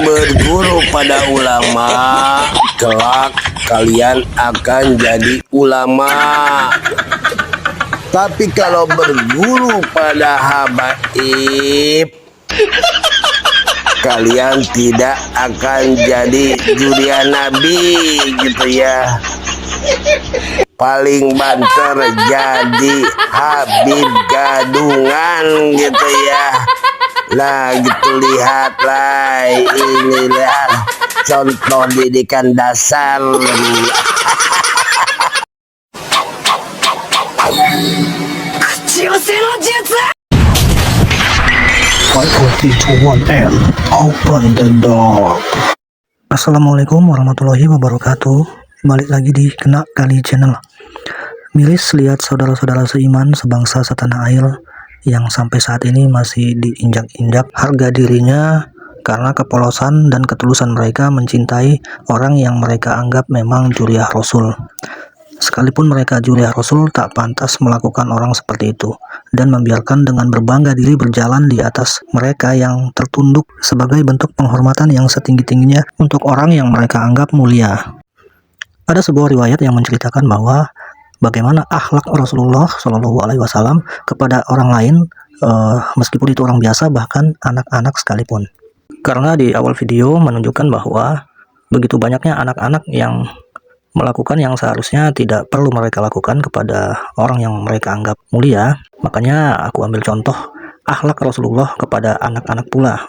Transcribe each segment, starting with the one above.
berguru pada ulama, kelak kalian akan jadi ulama. Tapi kalau berguru pada habaib, kalian tidak akan jadi jurian Nabi gitu ya. Paling banter jadi Habib gadungan gitu ya. Nah gitu, lihatlah, inilah contoh didikan dasar. 542-1 Open the door. Assalamualaikum warahmatullahi wabarakatuh. Balik lagi di Kena Kali Channel. Miris lihat saudara-saudara seiman sebangsa setanah air yang sampai saat ini masih diinjak-injak harga dirinya karena kepolosan dan ketulusan mereka mencintai orang yang mereka anggap memang juriah Rasul. Sekalipun mereka juriah Rasul, tak pantas melakukan orang seperti itu dan membiarkan dengan berbangga diri berjalan di atas mereka yang tertunduk sebagai bentuk penghormatan yang setinggi-tingginya untuk orang yang mereka anggap mulia. Ada sebuah riwayat yang menceritakan bahwa bagaimana akhlak Rasulullah Shallallahu Alaihi Wasallam kepada orang lain, meskipun itu orang biasa, bahkan anak-anak sekalipun. Karena di awal video menunjukkan bahwa begitu banyaknya anak-anak yang melakukan yang seharusnya tidak perlu mereka lakukan kepada orang yang mereka anggap mulia, makanya aku ambil contoh akhlak Rasulullah kepada anak-anak pula.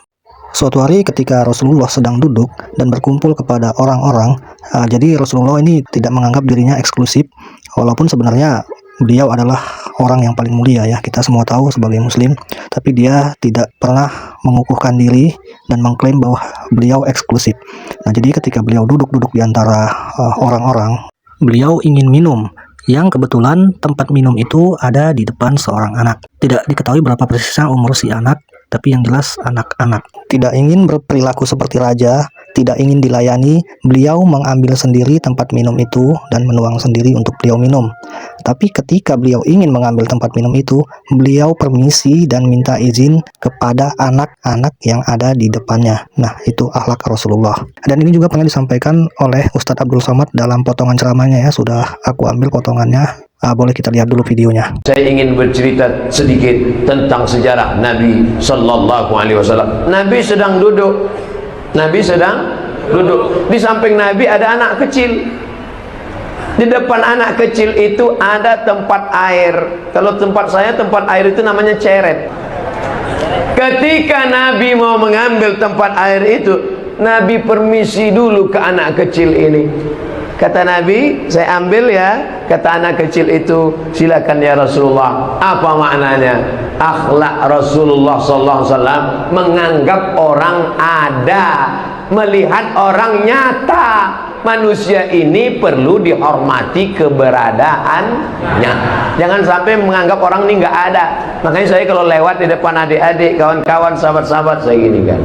Suatu hari ketika Rasulullah sedang duduk dan berkumpul kepada orang-orang, jadi Rasulullah ini tidak menganggap dirinya eksklusif, walaupun sebenarnya beliau adalah orang yang paling mulia ya, kita semua tahu sebagai muslim, tapi dia tidak pernah mengukuhkan diri dan mengklaim bahwa beliau eksklusif. Nah, jadi ketika beliau duduk-duduk di antara orang-orang, beliau ingin minum, yang kebetulan tempat minum itu ada di depan seorang anak. Tidak diketahui berapa persisnya umur si anak, tapi yang jelas anak-anak. Tidak ingin berperilaku seperti raja, tidak ingin dilayani, beliau mengambil sendiri tempat minum itu dan menuang sendiri untuk beliau minum. Tapi ketika beliau ingin mengambil tempat minum itu, beliau permisi dan minta izin kepada anak-anak yang ada di depannya. Nah, itu akhlak Rasulullah. Dan ini juga pernah disampaikan oleh Ustadz Abdul Somad dalam potongan ceramahnya ya, sudah aku ambil potongannya. Boleh kita lihat dulu videonya. Saya ingin bercerita sedikit tentang sejarah Nabi Sallallahu Alaihi Wasallam. Nabi sedang duduk. Di samping Nabi ada anak kecil. Di depan anak kecil itu ada tempat air. Kalau tempat saya, tempat air itu namanya ceret. Ketika Nabi mau mengambil tempat air itu, Nabi permisi dulu ke anak kecil ini. Kata Nabi, saya ambil ya. Kata anak kecil itu, silakan ya Rasulullah. Apa maknanya? Akhlak Rasulullah SAW menganggap orang ada, melihat orang nyata. Manusia ini perlu dihormati keberadaannya. Jangan sampai menganggap orang ini nggak ada. Makanya saya kalau lewat di depan adik-adik, kawan-kawan, sahabat-sahabat, saya gini kan.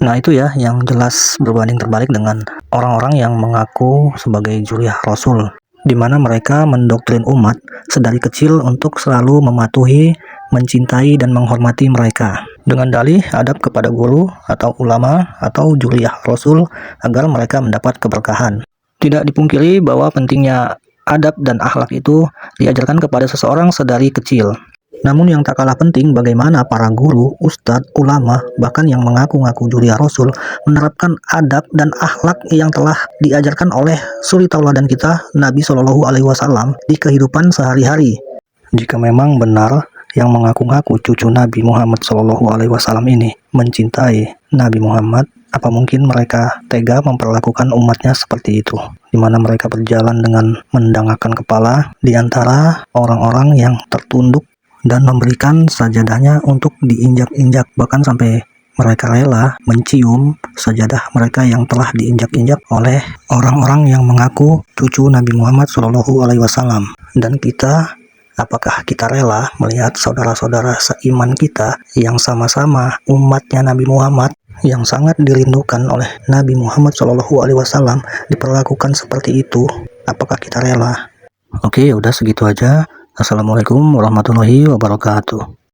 Nah itu ya yang jelas berbanding terbalik dengan orang-orang yang mengaku sebagai juriah Rasul, di mana mereka mendoktrin umat sedari kecil untuk selalu mematuhi, mencintai dan menghormati mereka dengan dalih adab kepada guru atau ulama atau juriah Rasul agar mereka mendapat keberkahan. Tidak dipungkiri bahwa pentingnya adab dan akhlak itu diajarkan kepada seseorang sedari kecil. Namun yang tak kalah penting bagaimana para guru, ustadz, ulama, bahkan yang mengaku-ngaku juriah Rasul menerapkan adab dan akhlak yang telah diajarkan oleh suri tauladan kita Nabi Shallallahu Alaihi Wasallam di kehidupan sehari-hari. Jika memang benar yang mengaku-ngaku cucu Nabi Muhammad Shallallahu Alaihi Wasallam ini mencintai Nabi Muhammad, apa mungkin mereka tega memperlakukan umatnya seperti itu, di mana mereka berjalan dengan mendangakkan kepala di antara orang-orang yang tertunduk dan memberikan sajadahnya untuk diinjak-injak, bahkan sampai mereka rela mencium sajadah mereka yang telah diinjak-injak oleh orang-orang yang mengaku cucu Nabi Muhammad SAW. Dan kita, apakah kita rela melihat saudara-saudara seiman kita yang sama-sama umatnya Nabi Muhammad, yang sangat dirindukan oleh Nabi Muhammad SAW, diperlakukan seperti itu? Apakah kita rela? Oke, udah segitu aja. Assalamualaikum warahmatullahi wabarakatuh.